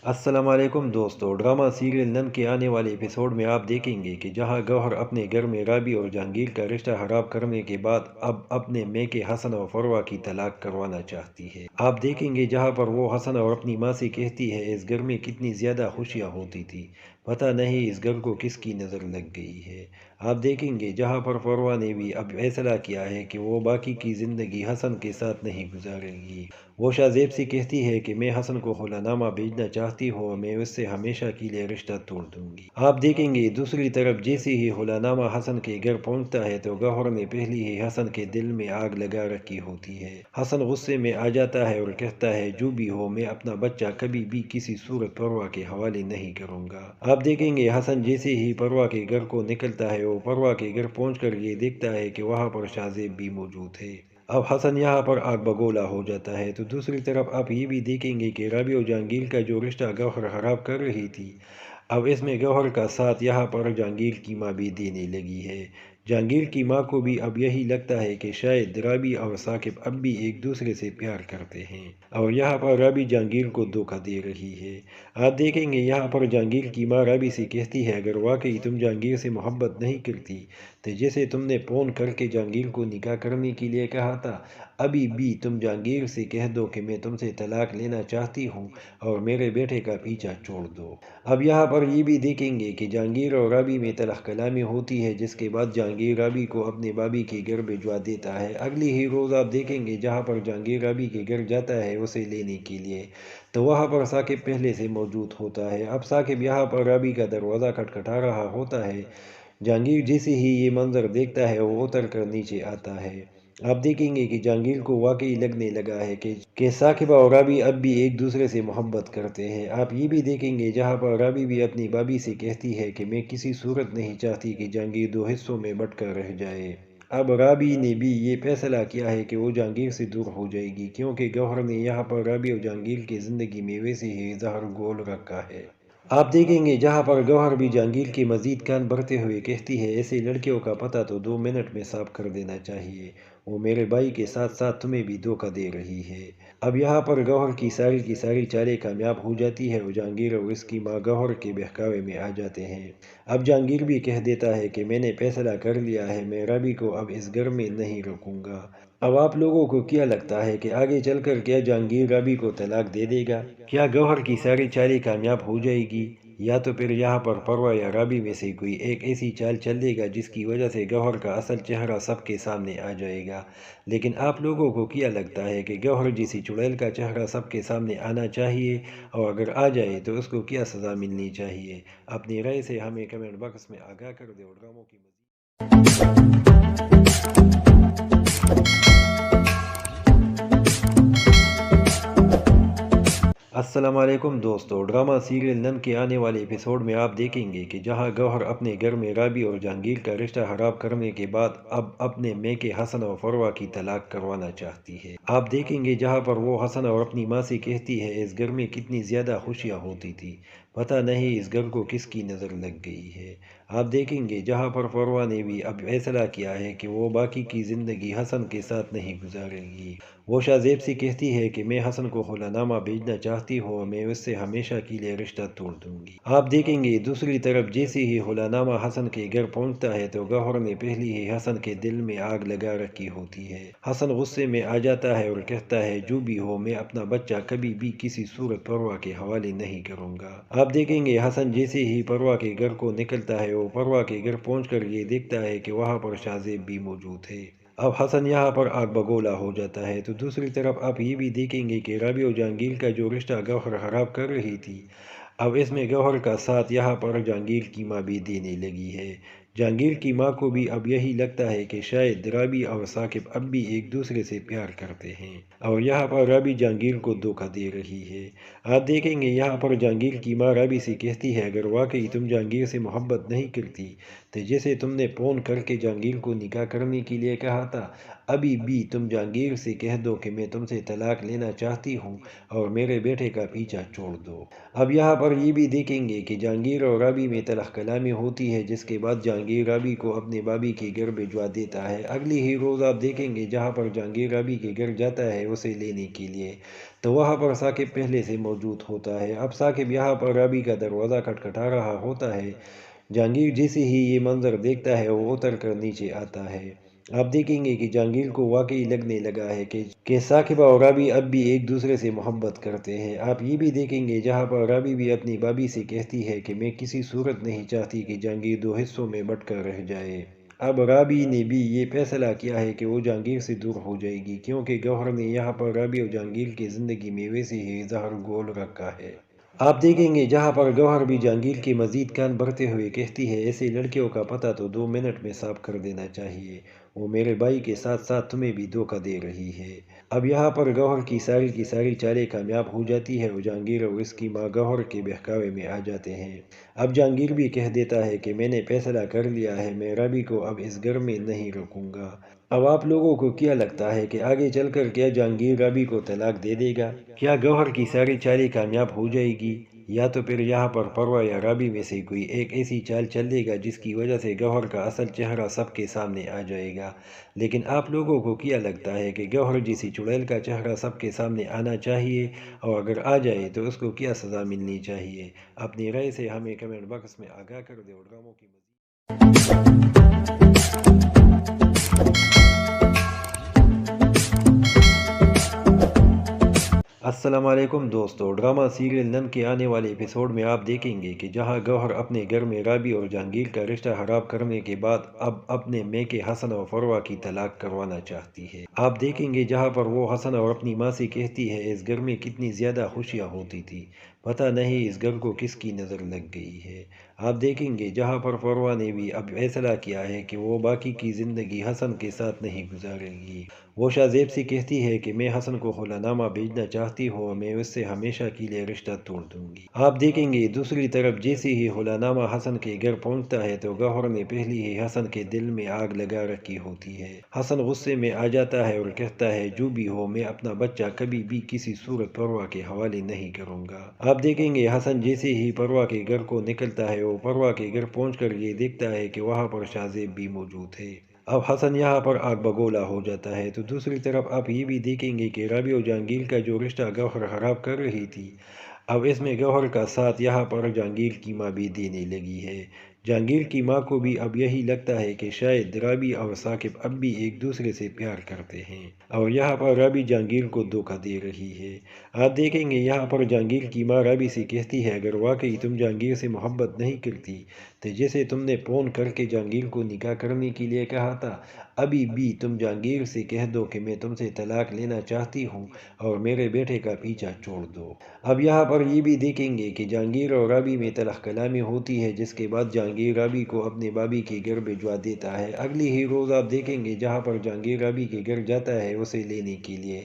السلام علیکم دوستو، ڈرامہ سیریل نن کے آنے والے ایپیسوڈ میں آپ دیکھیں گے کہ جہاں گوہر اپنے گھر میں رابی اور جہانگیر کا رشتہ خراب کرنے کے بعد اب اپنے میکے حسن اور فروہ کی طلاق کروانا چاہتی ہے۔ آپ دیکھیں گے جہاں پر وہ حسن اور اپنی ماں سے کہتی ہے اس گھر میں کتنی زیادہ خوشیاں ہوتی تھی، پتہ نہیں اس گھر کو کس کی نظر لگ گئی ہے۔ آپ دیکھیں گے جہاں پر فروہ نے بھی اب فیصلہ کیا ہے کہ وہ باقی کی زندگی حسن کے ساتھ نہیں گزارے گی۔ وہ شاہ سے کہتی ہے کہ میں حسن کو خلا نامہ بھیجنا چاہتی ہوں اور میں اس سے ہمیشہ کے لیے رشتہ توڑ دوں گی۔ آپ دیکھیں گے دوسری طرف جیسے ہی خلا نامہ حسن کے گھر پہنچتا ہے تو گوہر نے پہلے ہی حسن کے دل میں آگ لگا رکھی ہوتی ہے۔ حسن غصے میں آ جاتا ہے اور کہتا ہے جو بھی ہو میں اپنا بچہ کبھی بھی کسی صورت پروہ کے حوالے نہیں کروں گا۔ آپ دیکھیں گے حسن جیسے ہی پروہ کے گھر کو نکلتا ہے وہ پروہ کے گھر پہنچ کر یہ دیکھتا ہے کہ وہاں پر شاہ بھی موجود ہے۔ اب حسن یہاں پر آگ بگولا ہو جاتا ہے۔ تو دوسری طرف آپ یہ بھی دیکھیں گے کہ رابی اور جہانگیر کا جو رشتہ گوہر خراب کر رہی تھی، اب اس میں گوہر کا ساتھ یہاں پر جہانگیر کی ماں بھی دینے لگی ہے۔ جہانگیر کی ماں کو بھی اب یہی لگتا ہے کہ شاید رابی اور ثاقب اب بھی ایک دوسرے سے پیار کرتے ہیں اور یہاں پر رابی جہانگیر کو دھوکہ دے رہی ہے۔ آپ دیکھیں گے یہاں پر جہانگیر کی ماں رابی سے کہتی ہے اگر واقعی تم جہانگیر سے محبت نہیں کرتی تو جیسے تم نے فون کر کے جہانگیر کو نکاح کرنے کے لیے کہا تھا، ابھی بھی تم جہانگیر سے کہہ دو کہ میں تم سے طلاق لینا چاہتی ہوں اور میرے بیٹے کا پیچھا چھوڑ دو۔ اب یہاں پر یہ بھی دیکھیں گے کہ جہانگیر اور رابی میں تلخ کلامی ہوتی ہے، جس کے بعد جہانگیر رابی کو اپنے بھابھی کے گھر بھجوا دیتا ہے۔ اگلی ہی روز آپ دیکھیں گے جہاں پر جہانگیر رابی کے گھر جاتا ہے اسے لینے کے لیے، تو وہاں پر ثاقب پہلے سے موجود ہوتا ہے۔ اب ثاقب یہاں پر رابی کا دروازہ کھٹکھٹا رہا ہوتا ہے۔ جہانگیر جیسے ہی یہ منظر دیکھتا ہے وہ اتر کر نیچے آتا ہے۔ آپ دیکھیں گے کہ جہانگیر کو واقعی لگنے لگا ہے کہ ثاقبہ اور رابی اب بھی ایک دوسرے سے محبت کرتے ہیں۔ آپ یہ بھی دیکھیں گے جہاں پر رابی بھی اپنی بھابھی سے کہتی ہے کہ میں کسی صورت نہیں چاہتی کہ جہانگیر دو حصوں میں بٹ کر رہ جائے۔ اب رابی نے بھی یہ فیصلہ کیا ہے کہ وہ جہانگیر سے دور ہو جائے گی، کیونکہ گوہر نے یہاں پر رابی اور جہانگیر کی زندگی میں ویسے ہی زہر گھول رکھا ہے۔ آپ دیکھیں گے جہاں پر گوہر بھی جہانگیر کے مزید کان بھرتے ہوئے کہتی ہے ایسے لڑکیوں کا پتہ تو 2 منٹ میں صاف کر دینا چاہیے، وہ میرے بھائی کے ساتھ ساتھ تمہیں بھی دھوکہ دے رہی ہے۔ اب یہاں پر گوہر کی ساری چالیں کامیاب ہو جاتی ہے اور جہانگیر اور اس کی ماں گوہر کے بہکاوے میں آ جاتے ہیں۔ اب جہانگیر بھی کہہ دیتا ہے کہ میں نے فیصلہ کر لیا ہے، میں رابی کو اب اس گھر میں نہیں رکھوں گا۔ اب آپ لوگوں کو کیا لگتا ہے کہ آگے چل کر کیا جہانگیر رابی کو طلاق دے دے گا؟ کیا گوہر کی ساری چالیں کامیاب ہو جائے گی، یا تو پھر یہاں پر پروہ یا رابی میں سے کوئی ایک ایسی چال چل دے گا جس کی وجہ سے گوہر کا اصل چہرہ سب کے سامنے آ جائے گا؟ لیکن آپ لوگوں کو کیا لگتا ہے کہ گوہر جیسی چڑیل کا چہرہ سب کے سامنے آنا چاہیے، اور اگر آ جائے تو اس کو کیا سزا ملنی چاہیے؟ اپنی رائے سے ہمیں کمنٹ باکس میں آگاہ کر دیں اور ڈراموں کی السلام علیکم دوستو، ڈرامہ سیریل نن کے آنے والے ایپیسوڈ میں آپ دیکھیں گے کہ جہاں گوہر اپنے گھر میں رابی اور جہانگیر کا رشتہ خراب کرنے کے بعد اب اپنے میکے حسن اور فروہ کی طلاق کروانا چاہتی ہے۔ آپ دیکھیں گے جہاں پر وہ حسن اور اپنی ماں سے کہتی ہے اس گھر میں کتنی زیادہ خوشیاں ہوتی تھی، پتہ نہیں اس گھر کو کس کی نظر لگ گئی ہے۔ آپ دیکھیں گے جہاں پر فروہ نے بھی اب فیصلہ کیا ہے کہ وہ باقی کی زندگی حسن کے ساتھ نہیں گزارے گی۔ وہ شاہ سے کہتی ہے کہ میں حسن کو خلا نامہ بھیجنا چاہتی ہوں اور میں اس سے ہمیشہ کے لیے رشتہ توڑ دوں گی۔ آپ دیکھیں گے دوسری طرف جیسے ہی خلا نامہ حسن کے گھر پہنچتا ہے تو گوہر نے پہلے ہی حسن کے دل میں آگ لگا رکھی ہوتی ہے۔ حسن غصے میں آ جاتا ہے اور کہتا ہے جو بھی ہو میں اپنا بچہ کبھی بھی کسی صورت پروہ کے حوالے نہیں کروں گا۔ آپ دیکھیں گے حسن جیسے ہی پروہ کے گھر کو نکلتا ہے وہ پروہ کے گھر پہنچ کر یہ دیکھتا ہے کہ وہاں پر شاہ بھی موجود ہے۔ اب حسن یہاں پر آگ بگولا ہو جاتا ہے۔ تو دوسری طرف آپ یہ بھی دیکھیں گے کہ رابی اور جہانگیر کا جو رشتہ گوہر خراب کر رہی تھی، اب اس میں گوہر کا ساتھ یہاں پر جہانگیر کی ماں بھی دینے لگی ہے۔ جہانگیر کی ماں کو بھی اب یہی لگتا ہے کہ شاید رابی اور ثاقب اب بھی ایک دوسرے سے پیار کرتے ہیں اور یہاں پر رابی جہانگیر کو دھوکہ دے رہی ہے۔ آپ دیکھیں گے یہاں پر جہانگیر کی ماں رابی سے کہتی ہے اگر واقعی تم جہانگیر سے محبت نہیں کرتی تو جیسے تم نے فون کر کے جہانگیر کو نکاح کرنے کے لیے کہا تھا، ابھی بھی تم جہانگیر سے کہہ دو کہ میں تم سے طلاق لینا چاہتی ہوں اور میرے بیٹے کا پیچھا چھوڑ دو۔ اب یہاں پر یہ بھی دیکھیں گے کہ جہانگیر اور رابی میں تلخ کلامی ہوتی ہے، جس کے بعد جہانگیر رابی کو اپنے بھابھی کے گھر بھجوا دیتا ہے۔ اگلی ہی روز آپ دیکھیں گے جہاں پر جہانگیر رابی کے گھر جاتا ہے اسے لینے کے لیے، تو وہاں پر ثاقب پہلے سے موجود ہوتا ہے۔ اب ثاقب یہاں پر رابی کا دروازہ کھٹکھٹا رہا ہوتا ہے۔ جہانگیر جیسے ہی یہ منظر دیکھتا ہے وہ اتر کر نیچے آتا ہے۔ آپ دیکھیں گے کہ جہانگیر کو واقعی لگنے لگا ہے کہ ثاقبہ اور رابی اب بھی ایک دوسرے سے محبت کرتے ہیں۔ آپ یہ بھی دیکھیں گے جہاں پر رابی بھی اپنی بھابھی سے کہتی ہے کہ میں کسی صورت نہیں چاہتی کہ جہانگیر دو حصوں میں بٹ کر رہ جائے۔ اب رابی نے بھی یہ فیصلہ کیا ہے کہ وہ جہانگیر سے دور ہو جائے گی، کیونکہ گوہر نے یہاں پر رابی اور جہانگیر کی زندگی میں ویسے ہی زہر گھول رکھا ہے۔ آپ دیکھیں گے جہاں پر گوہر بھی جہانگیر کے مزید کان بھرتے ہوئے کہتی ہے، ایسے لڑکیوں کا پتہ تو 2 منٹ میں صاف کر دینا چاہیے، وہ میرے بھائی کے ساتھ ساتھ تمہیں بھی دھوکہ دے رہی ہے۔ اب یہاں پر گوہر کی ساری چالیں کامیاب ہو جاتی ہے اور جہانگیر اور اس کی ماں گوہر کے بہکاوے میں آ جاتے ہیں۔ اب جہانگیر بھی کہہ دیتا ہے کہ میں نے فیصلہ کر لیا ہے، میں رابی کو اب اس گھر میں نہیں رکھوں گا۔ اب آپ لوگوں کو کیا لگتا ہے کہ آگے چل کر کیا جہانگیر رابی کو طلاق دے دے گا؟ کیا گوہر کی ساری چالیں کامیاب ہو جائے گی، یا تو پھر یہاں پر پروا یا رابی میں سے کوئی ایک ایسی چال چل دے گا جس کی وجہ سے گوہر کا اصل چہرہ سب کے سامنے آ جائے گا؟ لیکن آپ لوگوں کو کیا لگتا ہے کہ گوہر جیسی چڑیل کا چہرہ سب کے سامنے آنا چاہیے، اور اگر آ جائے تو اس کو کیا سزا ملنی چاہیے؟ اپنی رائے سے ہمیں کمنٹ باکس میں آگاہ کر دیں اور ڈراموں کی السلام علیکم دوستو، ڈرامہ سیریل نن کے آنے والے ایپیسوڈ میں آپ دیکھیں گے کہ جہاں گوہر اپنے گھر میں رابی اور جہانگیر کا رشتہ خراب کرنے کے بعد اب اپنے میکے حسن اور فروہ کی طلاق کروانا چاہتی ہے۔ آپ دیکھیں گے جہاں پر وہ حسن اور اپنی ماں سے کہتی ہے، اس گھر میں کتنی زیادہ خوشیاں ہوتی تھی، پتہ نہیں اس گھر کو کس کی نظر لگ گئی ہے۔ آپ دیکھیں گے جہاں پر فروہ نے بھی اب فیصلہ کیا ہے کہ وہ باقی کی زندگی حسن کے ساتھ نہیں گزارے گی۔ وہ شاہ زیب سے کہتی ہے کہ میں حسن کو خلا نامہ بھیجنا چاہتی ہوں اور میں اس سے ہمیشہ کے لیے رشتہ توڑ دوں گی۔ آپ دیکھیں گے دوسری طرف جیسے ہی خلا نامہ حسن کے گھر پہنچتا ہے تو گوہر نے پہلے ہی حسن کے دل میں آگ لگا رکھی ہوتی ہے۔ حسن غصے میں آ جاتا ہے اور کہتا ہے، جو بھی ہو میں اپنا بچہ کبھی بھی کسی صورت پروا کے حوالے نہیں کروں گا۔ آپ دیکھیں گے حسن جیسے ہی پروا کے گھر کو نکلتا ہے وہ پروا کے گھر پہنچ کر یہ دیکھتا ہے کہ وہاں پر شاہ زیب بھی موجود ہے۔ اب حسن یہاں پر آگ بگولا ہو جاتا ہے۔ تو دوسری طرف آپ یہ بھی دیکھیں گے کہ رابی اور جہانگیر کا جو رشتہ گوہر خراب کر رہی تھی، اب اس میں گوہر کا ساتھ یہاں پر جہانگیر کی ماں بھی دینے لگی ہے۔ جہانگیر کی ماں کو بھی اب یہی لگتا ہے کہ شاید رابی اور ثاقب اب بھی ایک دوسرے سے پیار کرتے ہیں، اور یہاں پر رابی جہانگیر کو دھوکہ دے رہی ہے۔ آپ دیکھیں گے یہاں پر جہانگیر کی ماں رابی سے کہتی ہے، اگر واقعی تم جہانگیر سے محبت نہیں کرتی تو جیسے تم نے فون کر کے جہانگیر کو نکاح کرنے کے لیے کہا تھا، ابھی بھی تم جہانگیر سے کہہ دو کہ میں تم سے طلاق لینا چاہتی ہوں اور میرے بیٹے کا پیچھا چھوڑ دو۔ اب یہاں پر یہ بھی دیکھیں گے کہ جہانگیر اور رابی میں تلخ کلامی ہوتی ہے، جس کے بعد جہانگیر رابی کو اپنے بھابھی کے گھر بھجوا دیتا ہے۔ اگلی ہی روز آپ دیکھیں گے جہاں پر جہانگیر رابی کے گھر جاتا ہے اسے لینے کے لیے،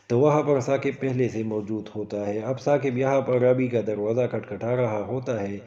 تو وہاں پر ثاقب پہلے سے موجود ہوتا ہے۔ اب ثاقب یہاں پر رابی کا دروازہ کھٹکھٹا رہا ہوتا ہے۔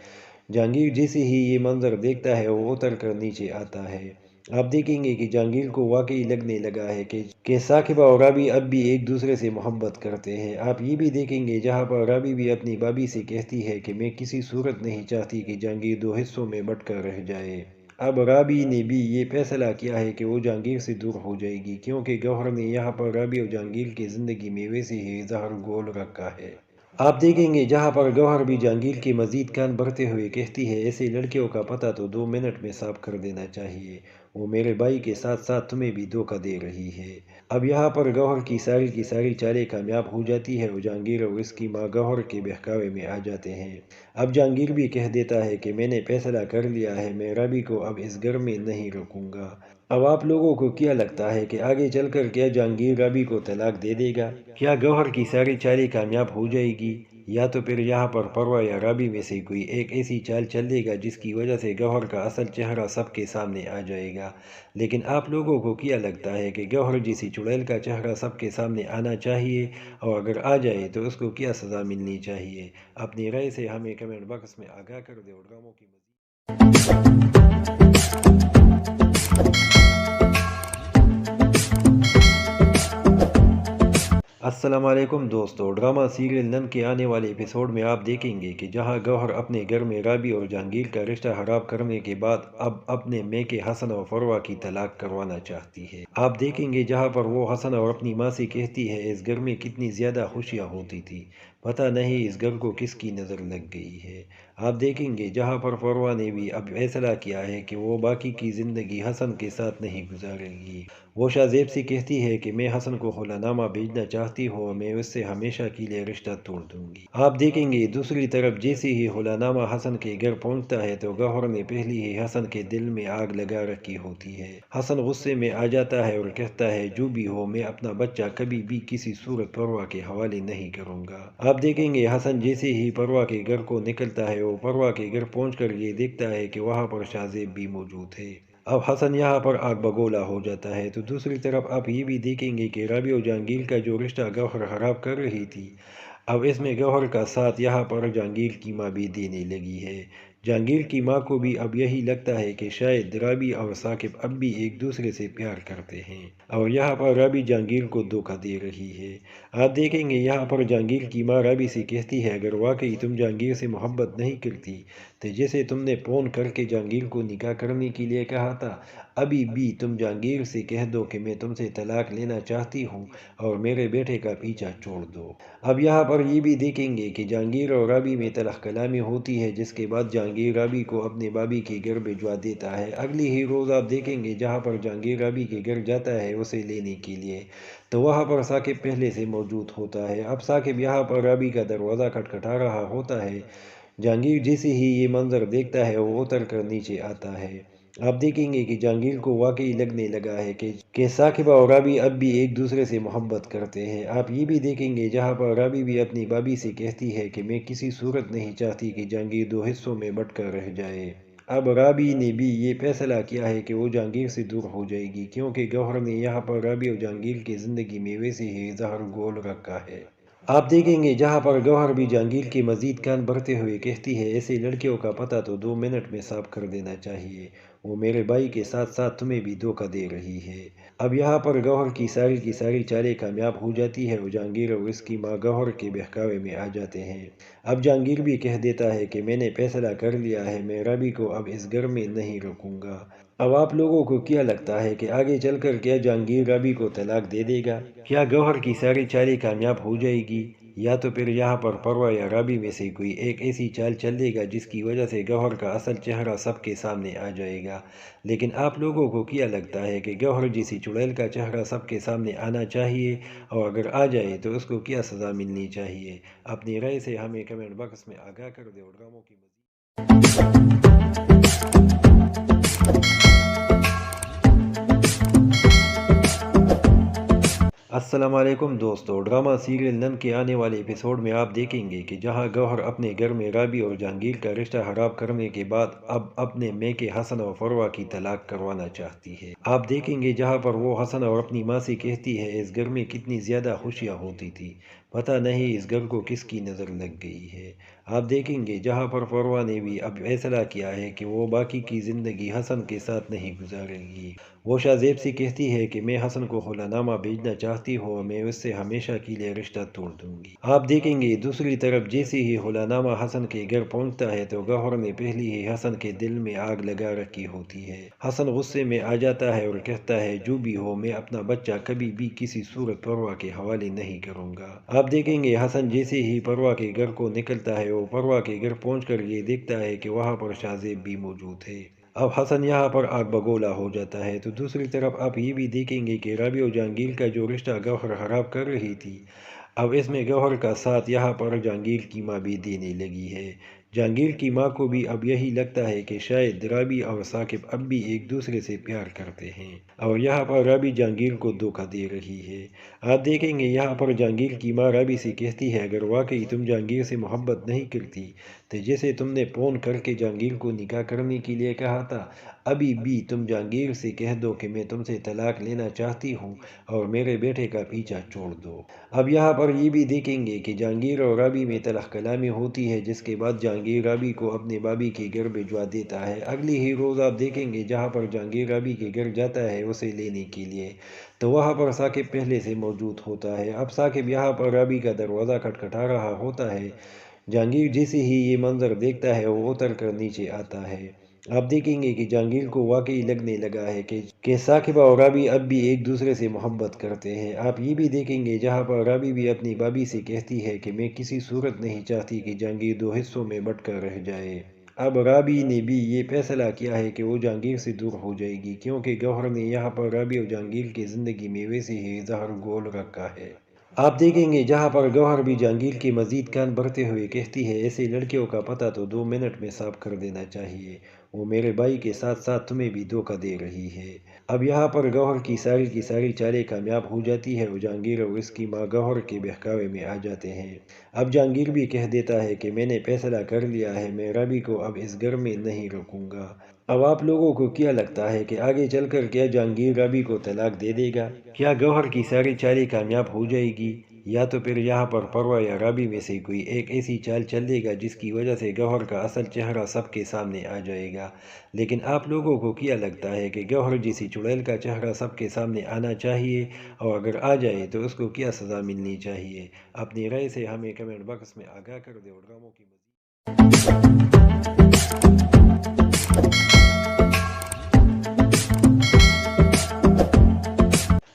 جہانگیر جیسے ہی یہ منظر دیکھتا ہے وہ اتر کر نیچے آتا ہے۔ آپ دیکھیں گے کہ جہانگیر کو واقعی لگنے لگا ہے کہ ثاقبہ اور رابی اب بھی ایک دوسرے سے محبت کرتے ہیں۔ آپ یہ بھی دیکھیں گے جہاں پر رابی بھی اپنی بھابھی سے کہتی ہے کہ میں کسی صورت نہیں چاہتی کہ جہانگیر دو حصوں میں بٹ کر رہ جائے۔ اب رابی نے بھی یہ فیصلہ کیا ہے کہ وہ جہانگیر سے دور ہو جائے گی، کیونکہ گوہر نے یہاں پر رابی اور جہانگیر کی زندگی میں ویسے ہی زہر گھول رکھا ہے۔ آپ دیکھیں گے جہاں پر گوہر بھی جہانگیر کے مزید کان بھرتے ہوئے کہتی ہے، ایسے لڑکیوں کا پتہ تو 2 منٹ میں صاف کر دینا چاہیے، وہ میرے بھائی کے ساتھ ساتھ تمہیں بھی دھوکہ دے رہی ہے۔ اب یہاں پر گوہر کی ساری چالیں کامیاب ہو جاتی ہے اور جہانگیر اور اس کی ماں گوہر کے بہکاوے میں آ جاتے ہیں۔ اب جہانگیر بھی کہہ دیتا ہے کہ میں نے فیصلہ کر لیا ہے، میں رابی کو اب اس گھر میں نہیں رکھوں گا۔ اب آپ لوگوں کو کیا لگتا ہے کہ آگے چل کر کیا جہانگیر رابی کو طلاق دے دے گا؟ کیا گوہر کی ساری چالیں کامیاب ہو جائے گی، یا تو پھر یہاں پر پروا یا رابی میں سے کوئی ایک ایسی چال چل دے گا جس کی وجہ سے گوہر کا اصل چہرہ سب کے سامنے آ جائے گا؟ لیکن آپ لوگوں کو کیا لگتا ہے کہ گوہر جیسی چڑیل کا چہرہ سب کے سامنے آنا چاہیے، اور اگر آ جائے تو اس کو کیا سزا ملنی چاہیے؟ اپنی رائے سے ہمیں کمنٹ باکس میں آگاہ کر دیں اور ڈراموں کی السلام علیکم دوستو، ڈرامہ سیریل نن کے آنے والے ایپیسوڈ میں آپ دیکھیں گے کہ جہاں گوہر اپنے گھر میں رابی اور جہانگیر کا رشتہ خراب کرنے کے بعد اب اپنے میکے حسن اور فروہ کی طلاق کروانا چاہتی ہے۔ آپ دیکھیں گے جہاں پر وہ حسن اور اپنی ماں سے کہتی ہے اس گھر میں کتنی زیادہ خوشیاں ہوتی تھی، پتہ نہیں اس گھر کو کس کی نظر لگ گئی ہے۔ آپ دیکھیں گے جہاں پر فروہ نے بھی اب فیصلہ کیا ہے کہ وہ باقی کی زندگی حسن کے ساتھ نہیں گزارے گی۔ وہ شاہ زیب سے کہتی ہے کہ میں حسن کو خلا نامہ بھیجنا چاہتی ہوں اور میں اس سے ہمیشہ کے لیے رشتہ توڑ دوں گی۔ آپ دیکھیں گے دوسری طرف جیسے ہی خلا نامہ حسن کے گھر پہنچتا ہے تو گوہر نے پہلے ہی حسن کے دل میں آگ لگا رکھی ہوتی ہے۔ حسن غصے میں آ جاتا ہے اور کہتا ہے جو بھی ہو میں اپنا بچہ کبھی بھی کسی صورت پروا کے حوالے نہیں کروں گا۔ آپ دیکھیں گے حسن جیسے ہی پروا کے گھر کو نکلتا ہے وہ پروا کے گھر پہنچ کر یہ دیکھتا ہے کہ وہاں پر شاہ زیب بھی موجود ہے۔ اب حسن یہاں پر آگ بگولا ہو جاتا ہے۔ تو دوسری طرف آپ یہ بھی دیکھیں گے کہ رابی اور جہانگیر کا جو رشتہ گوہر خراب کر رہی تھی، اب اس میں گوہر کا ساتھ یہاں پر جہانگیر کی ماں بھی دینے لگی ہے۔ جہانگیر کی ماں کو بھی اب یہی لگتا ہے کہ شاید رابی اور ثاقب اب بھی ایک دوسرے سے پیار کرتے ہیں اور یہاں پر رابی جہانگیر کو دھوکہ دے رہی ہے۔ آپ دیکھیں گے یہاں پر جہانگیر کی ماں رابی سے کہتی ہے اگر واقعی تم جہانگیر سے محبت نہیں کرتی تو جیسے تم نے فون کر کے جہانگیر کو نکاح کرنے کے لیے کہا تھا، ابھی بھی تم جہانگیر سے کہہ دو کہ میں تم سے طلاق لینا چاہتی ہوں اور میرے بیٹے کا پیچھا چھوڑ دو۔ اب یہاں پر یہ بھی دیکھیں گے کہ جہانگیر اور رابی میں تلخ کلامی ہوتی ہے جس کے بعد جہانگیر رابی کو اپنے بھابھی کے گھر بھجوا دیتا ہے۔ اگلی ہی روز آپ دیکھیں گے جہاں پر جہانگیر رابی کے گھر جاتا ہے اسے لینے کے لیے تو وہاں پر ثاقب پہلے سے موجود ہوتا ہے۔ اب ثاقب یہاں پر رابی کا دروازہ کھٹکھٹا رہا ہوتا ہے۔ جہانگیر جیسے ہی یہ منظر دیکھتا ہے وہ اتر کر نیچے آتا ہے۔ آپ دیکھیں گے کہ جہانگیر کو واقعی لگنے لگا ہے کہ ثاقبہ اور رابی اب بھی ایک دوسرے سے محبت کرتے ہیں۔ آپ یہ بھی دیکھیں گے جہاں پر رابی بھی اپنی بھابھی سے کہتی ہے کہ میں کسی صورت نہیں چاہتی کہ جہانگیر دو حصوں میں بٹ کر رہ جائے۔ اب رابی نے بھی یہ فیصلہ کیا ہے کہ وہ جہانگیر سے دور ہو جائے گی کیونکہ گوہر نے یہاں پر رابی اور جہانگیر کی زندگی میں ویسے ہی زہر گھول رکھا ہے۔ آپ دیکھیں گے جہاں پر گوہر بھی جہانگیر کے مزید کان بھرتے ہوئے کہتی ہے ایسے لڑکیوں کا پتہ تو 2 منٹ میں صاف کر دینا چاہیے، وہ میرے بھائی کے ساتھ ساتھ تمہیں بھی دھوکہ دے رہی ہے۔ اب یہاں پر گوہر کی ساری چالیں کامیاب ہو جاتی ہے اور جہانگیر اور اس کی ماں گوہر کے بہکاوے میں آ جاتے ہیں۔ اب جہانگیر بھی کہہ دیتا ہے کہ میں نے فیصلہ کر لیا ہے، میں رابی کو اب اس گھر میں نہیں رکھوں گا۔ اب آپ لوگوں کو کیا لگتا ہے کہ آگے چل کر کیا جہانگیر رابی کو طلاق دے دے گا؟ کیا گوہر کی ساری چالیں کامیاب ہو جائے گی یا تو پھر یہاں پر پروا یا رابی میں سے کوئی ایک ایسی چال چل دے گا جس کی وجہ سے گوہر کا اصل چہرہ سب کے سامنے آ جائے گا؟ لیکن آپ لوگوں کو کیا لگتا ہے کہ گوہر جیسی چڑیل کا چہرہ سب کے سامنے آنا چاہیے اور اگر آ جائے تو اس کو کیا سزا ملنی چاہیے؟ اپنی رائے سے ہمیں کمنٹ باکس میں آگاہ کر دیں اور ڈراموں کی السلام علیکم دوستو، ڈرامہ سیریل نن کے آنے والے ایپیسوڈ میں آپ دیکھیں گے کہ جہاں گوہر اپنے گھر میں رابی اور جہانگیر کا رشتہ خراب کرنے کے بعد اب اپنے میکے حسن اور فروہ کی طلاق کروانا چاہتی ہے۔ آپ دیکھیں گے جہاں پر وہ حسن اور اپنی ماں سے کہتی ہے اس گھر میں کتنی زیادہ خوشیاں ہوتی تھی، پتہ نہیں اس گھر کو کس کی نظر لگ گئی ہے۔ آپ دیکھیں گے جہاں پر فروہ نے بھی اب فیصلہ کیا ہے کہ وہ باقی کی زندگی حسن کے ساتھ نہیں گزارے گی۔ وہ شاہ زیب سے کہتی ہے کہ میں حسن کو خلا نامہ بھیجنا چاہتی ہوں اور میں اس سے ہمیشہ کے لیے رشتہ توڑ دوں گی۔ آپ دیکھیں گے دوسری طرف جیسے ہی خلا نامہ حسن کے گھر پہنچتا ہے تو گوہر نے پہلے ہی حسن کے دل میں آگ لگا رکھی ہوتی ہے۔ حسن غصے میں آ جاتا ہے اور کہتا ہے جو بھی ہو میں اپنا بچہ کبھی بھی کسی صورت پروا کے حوالے نہیں کروں گا۔ آپ دیکھیں گے حسن جیسے ہی پروا کے گھر کو نکلتا ہے وہ پروا کے گھر پہنچ کر یہ دیکھتا ہے کہ وہاں پر شاہ زیب بھی موجود ہے۔ اب حسن یہاں پر آگ بگولا ہو جاتا ہے۔ تو دوسری طرف آپ یہ بھی دیکھیں گے کہ رابی اور جہانگیر کا جو رشتہ گوہر خراب کر رہی تھی، اب اس میں گوہر کا ساتھ یہاں پر جہانگیر کی ماں بھی دینے لگی ہے۔ جہانگیر کی ماں کو بھی اب یہی لگتا ہے کہ شاید رابی اور ثاقب اب بھی ایک دوسرے سے پیار کرتے ہیں اور یہاں پر رابی جہانگیر کو دھوکہ دے رہی ہے۔ آپ دیکھیں گے یہاں پر جہانگیر کی ماں رابی سے کہتی ہے اگر واقعی تم جہانگیر سے محبت نہیں کرتی تو جیسے تم نے فون کر کے جہانگیر کو نکاح کرنے کے لیے کہا تھا، ابھی بھی تم جہانگیر سے کہہ دو کہ میں تم سے طلاق لینا چاہتی ہوں اور میرے بیٹے کا پیچھا چھوڑ دو۔ اب یہاں پر یہ بھی دیکھیں گے کہ جہانگیر اور رابی میں تلخ کلامی ہوتی ہے، جس کے بعد جہانگیر رابی کو اپنے بھابھی کے گھر بھجوا دیتا ہے۔ اگلی ہی روز آپ دیکھیں گے جہاں پر جہانگیر رابی کے گھر جاتا ہے اسے لینے کے لیے، تو وہاں پر ثاقب پہلے سے موجود ہوتا ہے۔ اب ثاقب یہاں پر رابی کا دروازہ کھٹکھٹا رہا ہوتا ہے۔ جہانگیر جیسے ہی یہ منظر دیکھتا ہے وہ اتر کر نیچے آتا ہے۔ آپ دیکھیں گے کہ جہانگیر کو واقعی لگنے لگا ہے کہ ثاقبہ اور رابی اب بھی ایک دوسرے سے محبت کرتے ہیں۔ آپ یہ بھی دیکھیں گے جہاں پر رابی بھی اپنی بھابھی سے کہتی ہے کہ میں کسی صورت نہیں چاہتی کہ جہانگیر دو حصوں میں بٹ کر رہ جائے۔ اب رابی نے بھی یہ فیصلہ کیا ہے کہ وہ جہانگیر سے دور ہو جائے گی، کیونکہ گوہر نے یہاں پر رابی اور جہانگیر کی زندگی میں ویسے ہی زہر گھول رکھا ہے۔ آپ دیکھیں گے جہاں پر گوہر بھی جہانگیر کی مزید کان بھرتے ہوئے کہتی ہے، ایسے لڑکیوں کا پتہ تو 2 منٹ میں صاف کر دینا چاہیے، وہ میرے بھائی کے ساتھ ساتھ تمہیں بھی دھوکہ دے رہی ہے۔ اب یہاں پر گوہر کی ساری چالیں کامیاب ہو جاتی ہے اور جہانگیر اور اس کی ماں گوہر کے بہکاوے میں آ جاتے ہیں۔ اب جہانگیر بھی کہہ دیتا ہے کہ میں نے فیصلہ کر لیا ہے، میں رابی کو اب اس گھر میں نہیں رکھوں گا۔ اب آپ لوگوں کو کیا لگتا ہے کہ آگے چل کر کیا جہانگیر رابی کو طلاق دے دے گا؟ کیا گوہر کی ساری چالیں کامیاب ہو جائے گی، یا تو پھر یہاں پر پروا یا رابی میں سے کوئی ایک ایسی چال چل دے گا جس کی وجہ سے گوہر کا اصل چہرہ سب کے سامنے آ جائے گا؟ لیکن آپ لوگوں کو کیا لگتا ہے کہ گوہر جیسی چڑیل کا چہرہ سب کے سامنے آنا چاہیے، اور اگر آ جائے تو اس کو کیا سزا ملنی چاہیے؟ اپنی رائے سے ہمیں کمنٹ باکس میں آگاہ کر دیں اور ڈراموں کی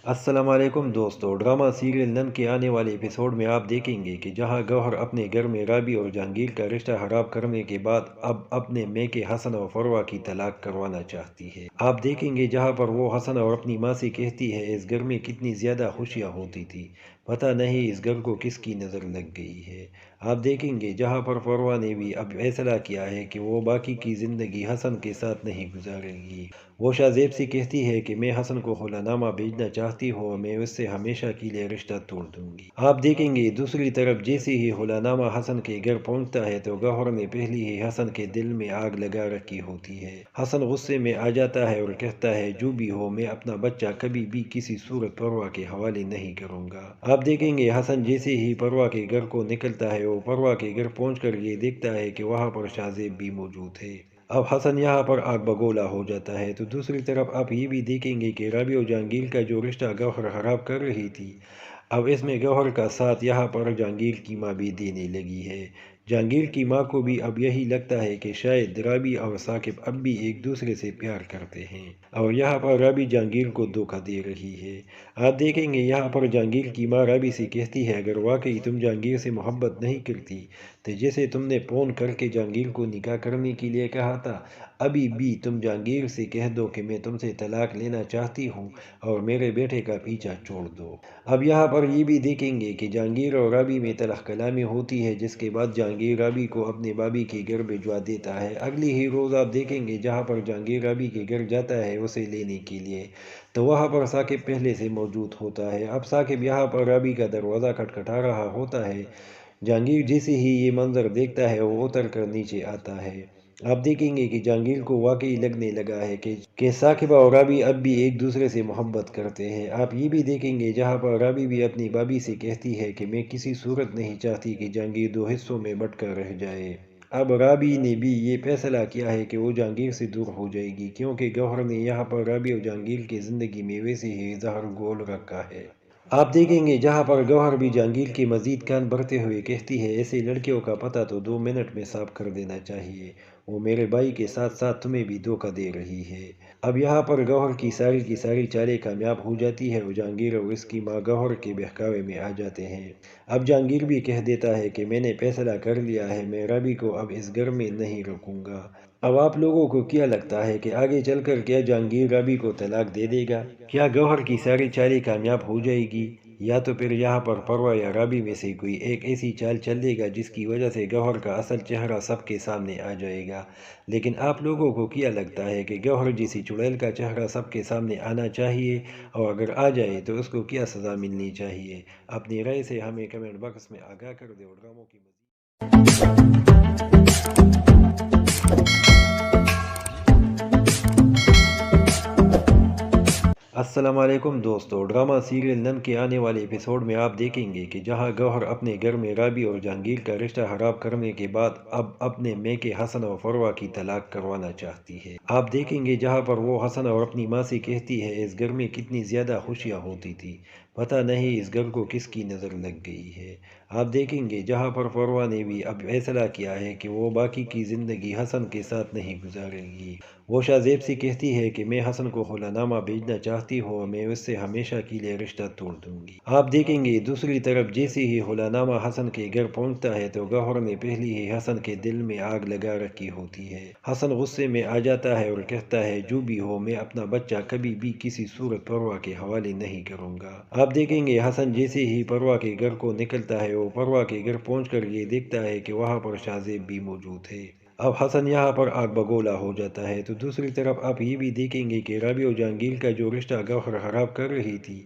السلام علیکم دوستو، ڈرامہ سیریل نن کے آنے والے ایپیسوڈ میں آپ دیکھیں گے کہ جہاں گوہر اپنے گھر میں رابی اور جہانگیر کا رشتہ خراب کرنے کے بعد اب اپنے میکے حسن اور فروہ کی طلاق کروانا چاہتی ہے۔ آپ دیکھیں گے جہاں پر وہ حسن اور اپنی ماں سے کہتی ہے، اس گھر میں کتنی زیادہ خوشیاں ہوتی تھی، پتہ نہیں اس گھر کو کس کی نظر لگ گئی ہے۔ آپ دیکھیں گے جہاں پر فروہ نے بھی اب فیصلہ کیا ہے کہ وہ باقی کی زندگی حسن کے ساتھ نہیں گزارے گی۔ وہ شاہ سے کہتی ہے کہ میں حسن کو خلا نامہ بھیجنا چاہتی ہوں اور میں اس سے ہمیشہ کے لیے رشتہ توڑ دوں گی۔ آپ دیکھیں گے دوسری طرف جیسے ہی خلا نامہ حسن کے گھر پہنچتا ہے تو گوہر نے پہلے ہی حسن کے دل میں آگ لگا رکھی ہوتی ہے۔ حسن غصے میں آ جاتا ہے اور کہتا ہے، جو بھی ہو میں اپنا بچہ کبھی بھی کسی صورت پروا کے حوالے نہیں کروں گا۔ آپ دیکھیں گے حسن جیسے ہی پروا کے گھر کو نکلتا ہے وہ پروا کے گھر پہنچ کر یہ دیکھتا ہے کہ وہاں پر شاہ زیب بھی موجود ہے۔ اب حسن یہاں پر آگ بگولا ہو جاتا ہے۔ تو دوسری طرف آپ یہ بھی دیکھیں گے کہ رابی اور جہانگیر کا جو رشتہ گوہر خراب کر رہی تھی، اب اس میں گوہر کا ساتھ یہاں پر جہانگیر کی ماں بھی دینے لگی ہے۔ جہانگیر کی ماں کو بھی اب یہی لگتا ہے کہ شاید رابی اور ثاقب اب بھی ایک دوسرے سے پیار کرتے ہیں، اور یہاں پر رابی جہانگیر کو دھوکہ دے رہی ہے۔ آپ دیکھیں گے یہاں پر جہانگیر کی ماں رابی سے کہتی ہے، اگر واقعی تم جہانگیر سے محبت نہیں کرتی تو جیسے تم نے فون کر کے جہانگیر کو نکاح کرنے کے لیے کہا تھا، ابھی بھی تم جہانگیر سے کہہ دو کہ میں تم سے طلاق لینا چاہتی ہوں اور میرے بیٹے کا پیچھا چھوڑ دو۔ اب یہاں پر یہ بھی دیکھیں گے کہ جہانگیر اور رابی میں تلخ کلامی ہوتی ہے، جس کے بعد جہانگیر رابی کو اپنے بھابھی کے گھر بھجوا دیتا ہے۔ اگلی ہی روز آپ دیکھیں گے جہاں پر جہانگیر رابی کے گھر جاتا ہے اسے لینے کے لیے، تو وہاں پر ثاقب پہلے سے موجود ہوتا ہے۔ اب ثاقب یہاں پر رابی کا دروازہ کھٹکھٹا رہا ہوتا ہے۔ جہانگیر جیسے ہی یہ منظر دیکھتا ہے وہ اتر کر نیچے آتا ہے۔ آپ دیکھیں گے کہ جہانگیر کو واقعی لگنے لگا ہے کہ ثاقبہ اور رابی اب بھی ایک دوسرے سے محبت کرتے ہیں۔ آپ یہ بھی دیکھیں گے جہاں پر رابی بھی اپنی بھابھی سے کہتی ہے کہ میں کسی صورت نہیں چاہتی کہ جہانگیر دو حصوں میں بٹ کر رہ جائے۔ اب رابی نے بھی یہ فیصلہ کیا ہے کہ وہ جہانگیر سے دور ہو جائے گی، کیونکہ گوہر نے یہاں پر رابی اور جہانگیر کی زندگی میں ویسے ہی زہر گھول رکھا ہے۔ آپ دیکھیں گے جہاں پر گوہر بھی جہانگیر کی مزید کان بھرتے ہوئے کہتی ہے، ایسے لڑکیوں کا پتہ تو 2 منٹ میں صاف کر دینا چاہیے، وہ میرے بھائی کے ساتھ ساتھ تمہیں بھی دھوکہ دے رہی ہے۔ اب یہاں پر گوہر کی ساری چالیں کامیاب ہو جاتی ہے اور جہانگیر اور اس کی ماں گوہر کے بہکاوے میں آ جاتے ہیں۔ اب جہانگیر بھی کہہ دیتا ہے کہ میں نے فیصلہ کر لیا ہے، میں رابی کو اب اس گھر میں نہیں رکھوں گا۔ اب آپ لوگوں کو کیا لگتا ہے کہ آگے چل کر کیا جہانگیر رابی کو طلاق دے دے گا؟ کیا گوہر کی ساری چالیں کامیاب ہو جائے گی، یا تو پھر یہاں پر پروا یا رابی میں سے کوئی ایک ایسی چال چل دے گا جس کی وجہ سے گوہر کا اصل چہرہ سب کے سامنے آ جائے گا؟ لیکن آپ لوگوں کو کیا لگتا ہے کہ گوہر جیسی چڑیل کا چہرہ سب کے سامنے آنا چاہیے، اور اگر آ جائے تو اس کو کیا سزا ملنی چاہیے؟ اپنی رائے سے ہمیں کمنٹ باکس میں آگاہ کر دیں اور ڈراموں کی السلام علیکم دوستو، ڈرامہ سیریل نم کے آنے والے ایپیسوڈ میں آپ دیکھیں گے کہ جہاں گوہر اپنے گھر میں رابی اور جہانگیر کا رشتہ خراب کرنے کے بعد اب اپنے میکے حسن اور فروہ کی طلاق کروانا چاہتی ہے۔ آپ دیکھیں گے جہاں پر وہ حسن اور اپنی ماں سے کہتی ہے اس گھر میں کتنی زیادہ خوشیاں ہوتی تھی، پتہ نہیں اس گھر کو کس کی نظر لگ گئی ہے۔ آپ دیکھیں گے جہاں پر فروہ نے بھی اب فیصلہ کیا ہے کہ وہ باقی کی زندگی حسن کے ساتھ نہیں گزارے گی۔ وہ شاہ سے کہتی ہے کہ میں حسن کو خلا نامہ بھیجنا چاہتی ہوں اور میں اس سے ہمیشہ کے لیے رشتہ توڑ دوں گی۔ آپ دیکھیں گے دوسری طرف جیسے ہی خلا نامہ حسن کے گھر پہنچتا ہے تو گوہر نے پہلے ہی حسن کے دل میں آگ لگا رکھی ہوتی ہے۔ حسن غصے میں آ جاتا ہے اور کہتا ہے جو بھی ہو میں اپنا بچہ کبھی بھی کسی صورت پروہ کے حوالے نہیں کروں گا۔ آپ دیکھیں گے حسن جیسے ہی پروہ کے گھر کو نکلتا ہے وہ پروہ کے گھر پہنچ کر یہ دیکھتا ہے کہ وہاں پر شاہ زیب بھی موجود ہے۔ اب حسن یہاں پر آگ بگولا ہو جاتا ہے تو دوسری طرف آپ یہ بھی دیکھیں گے کہ رابی اور جہانگیر کا جو رشتہ گوہر خراب کر رہی تھی،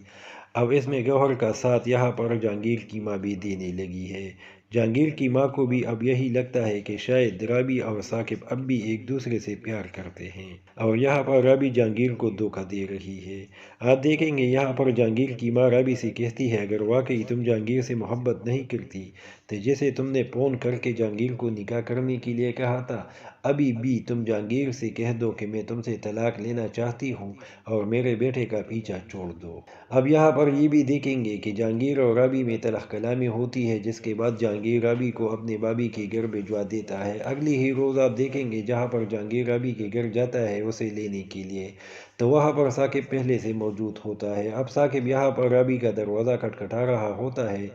اب اس میں گوہر کا ساتھ یہاں پر جہانگیر کی ماں بھی دینے لگی ہے۔ جہانگیر کی ماں کو بھی اب یہی لگتا ہے کہ شاید رابی اور ثاقب اب بھی ایک دوسرے سے پیار کرتے ہیں اور یہاں پر رابی جہانگیر کو دھوکہ دے رہی ہے۔ آپ دیکھیں گے یہاں پر جہانگیر کی ماں رابی سے کہتی ہے اگر واقعی تم جہانگیر سے محبت نہیں کرتی تو جیسے تم نے فون کر کے جہانگیر کو نکاح کرنے کے لیے کہا تھا، ابھی بھی تم جہانگیر سے کہہ دو کہ میں تم سے طلاق لینا چاہتی ہوں اور میرے بیٹے کا پیچھا چھوڑ دو۔ اب یہاں پر یہ بھی دیکھیں گے کہ جہانگیر اور رابی میں تلخ کلامی ہوتی ہے جس کے بعد جہانگیر رابی کو اپنے بھابھی کے گھر بھجوا دیتا ہے۔ اگلی ہی روز آپ دیکھیں گے جہاں پر جہانگیر رابی کے گھر جاتا ہے اسے لینے کے لیے تو وہاں پر ثاقب پہلے سے موجود ہوتا ہے۔ اب ثاقب یہاں پر رابی کا دروازہ کھٹکھٹا رہا ہوتا ہے۔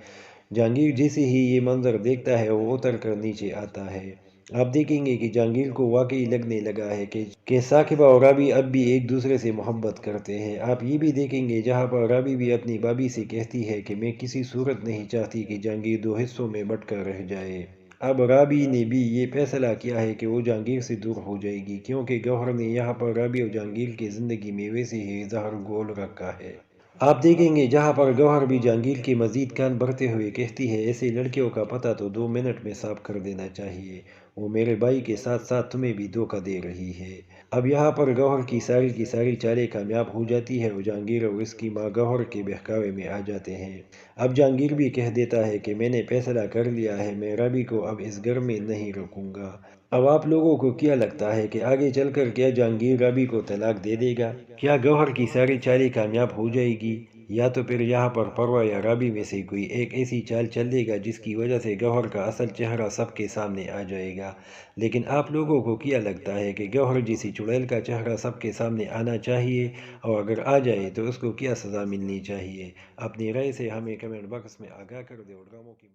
جہانگیر جیسے ہی یہ منظر دیکھتا ہے وہ اتر کر نیچے آتا ہے۔ آپ دیکھیں گے کہ جہانگیر کو واقعی لگنے لگا ہے کہ ثاقبہ اور رابی اب بھی ایک دوسرے سے محبت کرتے ہیں۔ آپ یہ بھی دیکھیں گے جہاں پر رابی بھی اپنی بھابھی سے کہتی ہے کہ میں کسی صورت نہیں چاہتی کہ جہانگیر دو حصوں میں بٹ کر رہ جائے۔ اب رابی نے بھی یہ فیصلہ کیا ہے کہ وہ جہانگیر سے دور ہو جائے گی کیونکہ گوہر نے یہاں پر رابی اور جہانگیر کی زندگی میں ویسے ہی زہر گھول رکھا ہے۔ آپ دیکھیں گے جہاں پر گوہر بھی جہانگیر کے مزید کان بھرتے ہوئے کہتی ہے ایسے لڑکیوں کا پتہ تو 2 منٹ میں صاف کر دینا چاہیے، وہ میرے بھائی کے ساتھ ساتھ تمہیں بھی دھوکہ دے رہی ہے۔ اب یہاں پر گوہر کی ساری چالیں کامیاب ہو جاتی ہے اور جہانگیر اور اس کی ماں گوہر کے بہکاوے میں آ جاتے ہیں۔ اب جہانگیر بھی کہہ دیتا ہے کہ میں نے فیصلہ کر لیا ہے، میں رابی کو اب اس گھر میں نہیں رکھوں گا۔ اب آپ لوگوں کو کیا لگتا ہے کہ آگے چل کر کیا جہانگیر رابی کو طلاق دے دے گا؟ کیا گوہر کی ساری چالیں کامیاب ہو جائے گی یا تو پھر یہاں پر پروہ یا رابی میں سے کوئی ایک ایسی چال چل دے گا جس کی وجہ سے گوہر کا اصل چہرہ سب کے سامنے آ جائے گا؟ لیکن آپ لوگوں کو کیا لگتا ہے کہ گوہر جیسی چڑیل کا چہرہ سب کے سامنے آنا چاہیے اور اگر آ جائے تو اس کو کیا سزا ملنی چاہیے؟ اپنی رائے سے ہمیں کمنٹ باکس میں آگاہ کر دیں اور ڈراموں کی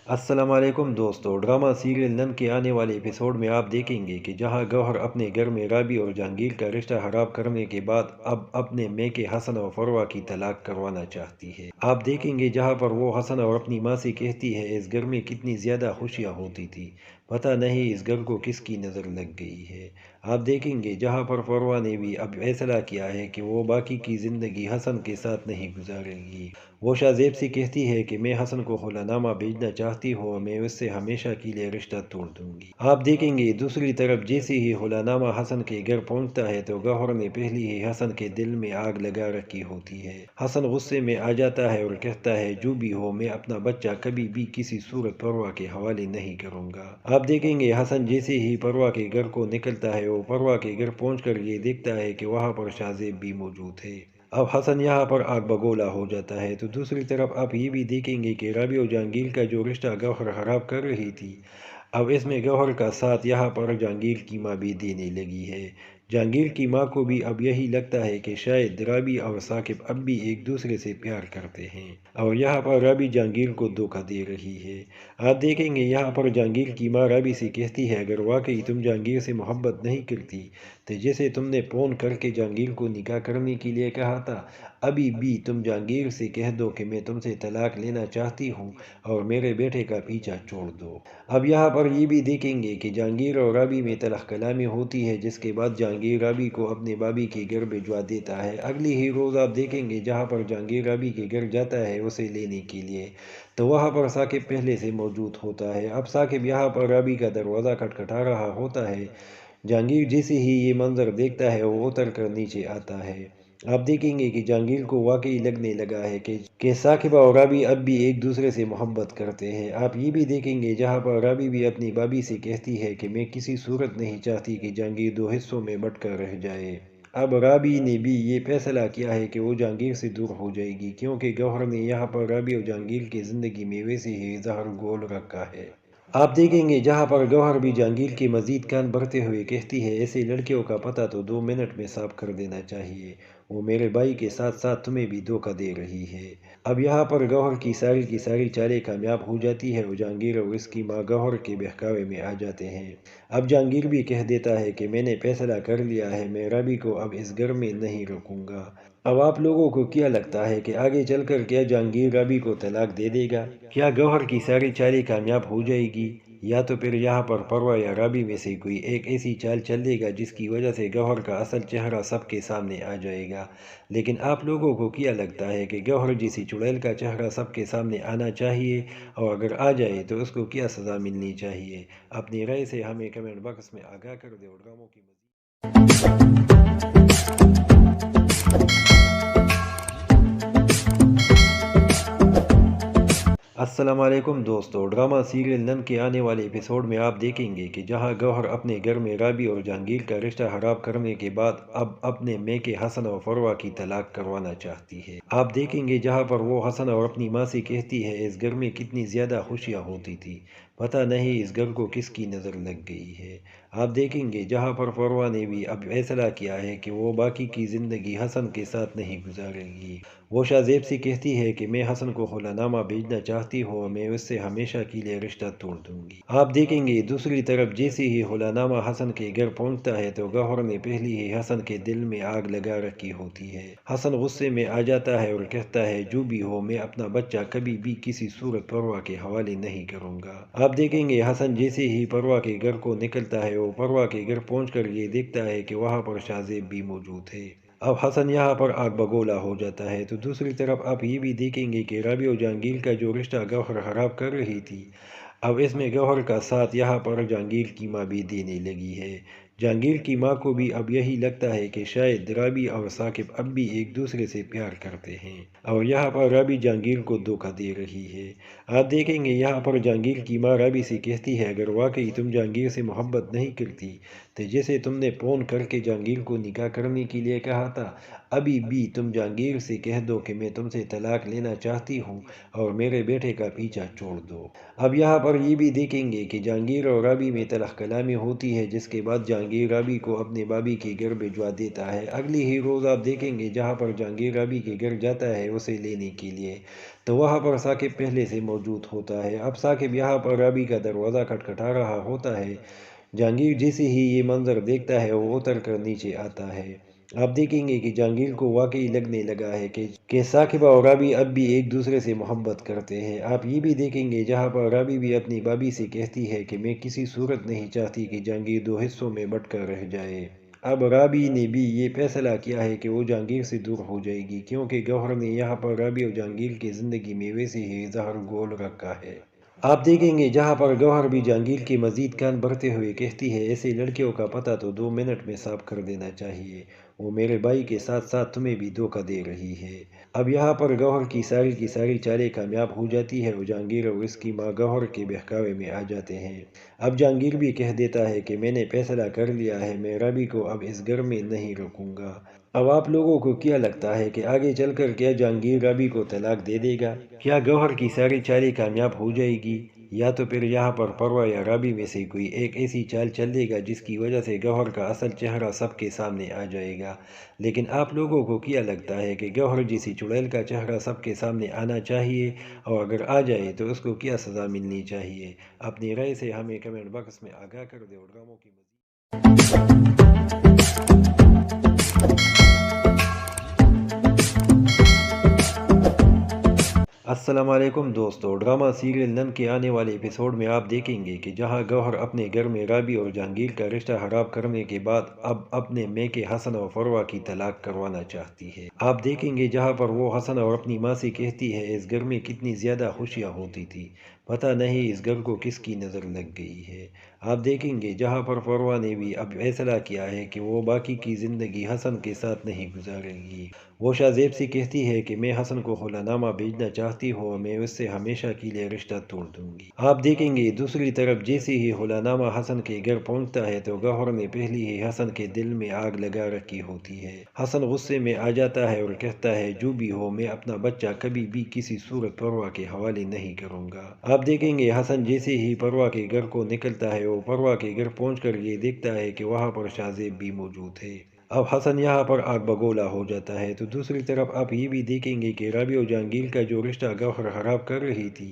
السلام علیکم دوستو، ڈرامہ سیریل نم کے آنے والے ایپیسوڈ میں آپ دیکھیں گے کہ جہاں گوہر اپنے گھر میں رابی اور جہانگیر کا رشتہ خراب کرنے کے بعد اب اپنے میکے حسن اور فروہ کی طلاق کروانا چاہتی ہے۔ آپ دیکھیں گے جہاں پر وہ حسن اور اپنی ماں سے کہتی ہے اس گھر میں کتنی زیادہ خوشیاں ہوتی تھی، پتہ نہیں اس گھر کو کس کی نظر لگ گئی ہے۔ آپ دیکھیں گے جہاں پر فروہ نے بھی اب فیصلہ کیا ہے کہ وہ باقی کی زندگی حسن کے ساتھ نہیں گزارے گی۔ وہ شاہ سے کہتی ہے کہ میں حسن کو خلا نامہ بھیجنا چاہتی ہوں اور میں اس سے ہمیشہ کے لیے رشتہ توڑ دوں گی۔ آپ دیکھیں گے دوسری طرف جیسے ہی خلا نامہ حسن کے گھر پہنچتا ہے تو گوہر نے پہلے ہی حسن کے دل میں آگ لگا رکھی ہوتی ہے۔ حسن غصے میں آ جاتا ہے اور کہتا ہے جو بھی ہو میں اپنا بچہ کبھی بھی کسی صورت پروہ کے حوالے نہیں کروں گا۔ آپ دیکھیں گے حسن جیسے ہی پروہ کے گھر کو نکلتا ہے وہ پروہ کے گھر پہنچ کر یہ دیکھتا ہے کہ وہاں پر شاہ زیب بھی موجود ہے۔ اب حسن یہاں پر آگ بگولا ہو جاتا ہے تو دوسری طرف آپ یہ بھی دیکھیں گے کہ رابی اور جہانگیر کا جو رشتہ گوہر خراب کر رہی تھی، اب اس میں گوہر کا ساتھ یہاں پر جہانگیر کی ماں بھی دینے لگی ہے۔ جہانگیر کی ماں کو بھی اب یہی لگتا ہے کہ شاید رابی اور ثاقب اب بھی ایک دوسرے سے پیار کرتے ہیں اور یہاں پر رابی جہانگیر کو دھوکہ دے رہی ہے۔ آپ دیکھیں گے یہاں پر جہانگیر کی ماں رابی سے کہتی ہے اگر واقعی تم جہانگیر سے محبت نہیں کرتی تو جیسے تم نے فون کر کے جہانگیر کو نکاح کرنے کے لیے کہا تھا، ابھی بھی تم جہانگیر سے کہہ دو کہ میں تم سے طلاق لینا چاہتی ہوں اور میرے بیٹے کا پیچھا چھوڑ دو۔ اب یہاں پر یہ بھی دیکھیں گے کہ جہانگیر اور رابی میں تلخ کلامی ہوتی ہے جس کے بعد جہانگیر جہانگیر رابی کو اپنے بابی کے گھر بھجوا دیتا ہے۔ اگلی ہی روز آپ دیکھیں گے جہاں پر جہانگیر رابی کے گھر جاتا ہے اسے لینے کے لیے، تو وہاں پر ثاقب پہلے سے موجود ہوتا ہے۔ اب ثاقب یہاں پر رابی کا دروازہ کھٹکھٹا رہا ہوتا ہے۔ جہانگیر جیسے ہی یہ منظر دیکھتا ہے وہ اتر کر نیچے آتا ہے۔ آپ دیکھیں گے کہ جہانگیر کو واقعی لگنے لگا ہے کہ ثاقبہ اور رابی اب بھی ایک دوسرے سے محبت کرتے ہیں۔ آپ یہ بھی دیکھیں گے جہاں پر رابی بھی اپنی بابی سے کہتی ہے کہ میں کسی صورت نہیں چاہتی کہ جہانگیر دو حصوں میں بٹ کر رہ جائے۔ اب رابی نے بھی یہ فیصلہ کیا ہے کہ وہ جہانگیر سے دور ہو جائے گی، کیونکہ گوہر نے یہاں پر رابی اور جہانگیر کی زندگی میں ویسے ہی زہر گھول رکھا ہے۔ آپ دیکھیں گے جہاں پر گوہر بھی جہانگیر کے مزید کان بھرتے ہوئے کہتی ہے ایسے لڑکیوں کا پتہ تو 2 منٹ میں صاف کر دینا چاہیے، وہ میرے بھائی کے ساتھ ساتھ تمہیں بھی دھوکہ دے رہی ہے۔ اب یہاں پر گوہر کی ساری چالیں کامیاب ہو جاتی ہے اور جہانگیر اور اس کی ماں گوہر کے بہکاوے میں آ جاتے ہیں۔ اب جہانگیر بھی کہہ دیتا ہے کہ میں نے فیصلہ کر لیا ہے، میں رابی کو اب اس گھر میں نہیں رکھوں گا۔ اب آپ لوگوں کو کیا لگتا ہے کہ آگے چل کر کیا جہانگیر رابی کو طلاق دے دے گا؟ کیا گوہر کی ساری چالیں کامیاب ہو جائے گی، یا تو پھر یہاں پر پروا یا رابی میں سے کوئی ایک ایسی چال چل دے گا جس کی وجہ سے گوہر کا اصل چہرہ سب کے سامنے آ جائے گا؟ لیکن آپ لوگوں کو کیا لگتا ہے کہ گوہر جیسی چڑیل کا چہرہ سب کے سامنے آنا چاہیے، اور اگر آ جائے تو اس کو کیا سزا ملنی چاہیے؟ اپنی رائے سے ہمیں کمنٹ باکس میں آگاہ کر دیں اور ڈراموں کی السلام علیکم دوستو، ڈرامہ سیریل نن کے آنے والے ایپیسوڈ میں آپ دیکھیں گے کہ جہاں گوہر اپنے گھر میں رابی اور جہانگیر کا رشتہ خراب کرنے کے بعد اب اپنے میکے حسن اور فروہ کی طلاق کروانا چاہتی ہے۔ آپ دیکھیں گے جہاں پر وہ حسن اور اپنی ماں سے کہتی ہے اس گھر میں کتنی زیادہ خوشیاں ہوتی تھی، پتہ نہیں اس گھر کو کس کی نظر لگ گئی ہے۔ آپ دیکھیں گے جہاں پر فروہ نے بھی اب فیصلہ کیا ہے کہ وہ باقی کی زندگی حسن کے ساتھ نہیں گزارے گی۔ وہ شاہ زیب سے کہتی ہے کہ میں حسن کو خلا نامہ بھیجنا چاہتی ہوں اور میں اس سے ہمیشہ کے لیے رشتہ توڑ دوں گی۔ آپ دیکھیں گے دوسری طرف جیسے ہی خلا نامہ حسن کے گھر پہنچتا ہے تو گوہر نے پہلے ہی حسن کے دل میں آگ لگا رکھی ہوتی ہے۔ حسن غصے میں آ جاتا ہے اور کہتا ہے جو بھی ہو میں اپنا بچہ کبھی بھی کسی صورت پروا کے حوالے نہیں کروں گا۔ آپ دیکھیں گے حسن جیسے ہی پروا کے گھر کو نکلتا ہے وہ پروا کے گھر پہنچ کر یہ دیکھتا ہے کہ وہاں پر شاہ زیب بھی موجود ہے۔ اب حسن یہاں پر آگ بگولا ہو جاتا ہے۔ تو دوسری طرف آپ یہ بھی دیکھیں گے کہ رابی اور جہانگیر کا جو رشتہ گوہر خراب کر رہی تھی، اب اس میں گوہر کا ساتھ یہاں پر جہانگیر کی ماں بھی دینے لگی ہے۔ جہانگیر کی ماں کو بھی اب یہی لگتا ہے کہ شاید رابی اور ثاقب اب بھی ایک دوسرے سے پیار کرتے ہیں، اور یہاں پر رابی جہانگیر کو دھوکہ دے رہی ہے۔ آپ دیکھیں گے یہاں پر جہانگیر کی ماں رابی سے کہتی ہے اگر واقعی تم جہانگیر سے محبت نہیں کرتی تو جیسے تم نے فون کر کے جہانگیر کو نکاح کرنے کے لیے کہا تھا، ابھی بھی تم جہانگیر سے کہہ دو کہ میں تم سے طلاق لینا چاہتی ہوں اور میرے بیٹے کا پیچھا چھوڑ دو۔ اب یہاں پر یہ بھی دیکھیں گے کہ جہانگیر اور رابی میں تلخ کلامی ہوتی ہے، جس کے بعد جہانگیر رابی کو اپنے بابی کے گھر بھجوا دیتا ہے۔ اگلی ہی روز آپ دیکھیں گے جہاں پر جہانگیر رابی کے گھر جاتا ہے اسے لینے کے لیے، تو وہاں پر ثاقب پہلے سے موجود ہوتا ہے۔ اب ثاقب یہاں پر رابی کا دروازہ کھٹکھٹا رہا ہوتا ہے۔ جہانگیر جیسے ہی یہ منظر دیکھتا ہے وہ اتر کر نیچے آتا ہے۔ آپ دیکھیں گے کہ جہانگیر کو واقعی لگنے لگا ہے کہ ثاقبہ اور رابی اب بھی ایک دوسرے سے محبت کرتے ہیں۔ آپ یہ بھی دیکھیں گے جہاں پر رابی بھی اپنی بابی سے کہتی ہے کہ میں کسی صورت نہیں چاہتی کہ جہانگیر دو حصوں میں بٹ کر رہ جائے۔ اب رابی نے بھی یہ فیصلہ کیا ہے کہ وہ جہانگیر سے دور ہو جائے گی، کیونکہ گوہر نے یہاں پر رابی اور جہانگیر کی زندگی میں ویسے ہی زہر گھول رکھا ہے۔ آپ دیکھیں گے جہاں پر گوہر بھی جہانگیر کے مزید کان بھرتے ہوئے کہتی ہے ایسے لڑکیوں کا پتہ تو 2 منٹ میں صاف کر دینا چاہیے، وہ میرے بھائی کے ساتھ ساتھ تمہیں بھی دھوکہ دے رہی ہے۔ اب یہاں پر گوہر کی ساری چالیں کامیاب ہو جاتی ہے اور جہانگیر اور اس کی ماں گوہر کے بہکاوے میں آ جاتے ہیں۔ اب جہانگیر بھی کہہ دیتا ہے کہ میں نے فیصلہ کر لیا ہے، میں رابی کو اب اس گھر میں نہیں رکھوں گا۔ اب آپ لوگوں کو کیا لگتا ہے کہ آگے چل کر کیا جہانگیر رابی کو طلاق دے دے گا؟ کیا گوہر کی ساری چالیں کامیاب ہو جائے گی، یا تو پھر یہاں پر پروا یا رابی میں سے کوئی ایک ایسی چال چل دے گا جس کی وجہ سے گوہر کا اصل چہرہ سب کے سامنے آ جائے گا؟ لیکن آپ لوگوں کو کیا لگتا ہے کہ گوہر جیسی چڑیل کا چہرہ سب کے سامنے آنا چاہیے، اور اگر آ جائے تو اس کو کیا سزا ملنی چاہیے؟ اپنی رائے سے ہمیں کمنٹ باکس میں آگاہ کر دیں اور ڈراموں کی السلام علیکم دوستو، ڈرامہ سیریل نن کے آنے والے ایپیسوڈ میں آپ دیکھیں گے کہ جہاں گوہر اپنے گھر میں رابی اور جہانگیر کا رشتہ خراب کرنے کے بعد اب اپنے میکے حسن اور فروہ کی طلاق کروانا چاہتی ہے۔ آپ دیکھیں گے جہاں پر وہ حسن اور اپنی ماں سے کہتی ہے اس گھر میں کتنی زیادہ خوشیاں ہوتی تھی، پتہ نہیں اس گھر کو کس کی نظر لگ گئی ہے۔ آپ دیکھیں گے جہاں پر فروہ نے بھی اب فیصلہ کیا ہے کہ وہ باقی کی زندگی حسن کے ساتھ نہیں گزارے گی۔ وہ شاہ زیب سے کہتی ہے کہ میں حسن کو خلا نامہ بھیجنا چاہتی ہوں اور میں اس سے ہمیشہ کے لیے رشتہ توڑ دوں گی۔ آپ دیکھیں گے دوسری طرف جیسے ہی خلا نامہ حسن کے گھر پہنچتا ہے تو گوہر نے پہلے ہی حسن کے دل میں آگ لگا رکھی ہوتی ہے۔ حسن غصے میں آ جاتا ہے اور کہتا ہے جو بھی ہو میں اپنا بچہ کبھی بھی کسی صورت پروہ کے حوالے نہیں کروں گا۔ آپ دیکھیں گے حسن جیسے ہی پروہ کے گھر کو نکلتا ہے وہ پروہ کے گھر پہنچ کر یہ دیکھتا ہے کہ وہاں پر شاہ زیب بھی موجود ہے۔ اب حسن یہاں پر آگ بگولا ہو جاتا ہے تو دوسری طرف آپ یہ بھی دیکھیں گے کہ رابی اور جہانگیر کا جو رشتہ گوہر خراب کر رہی تھی،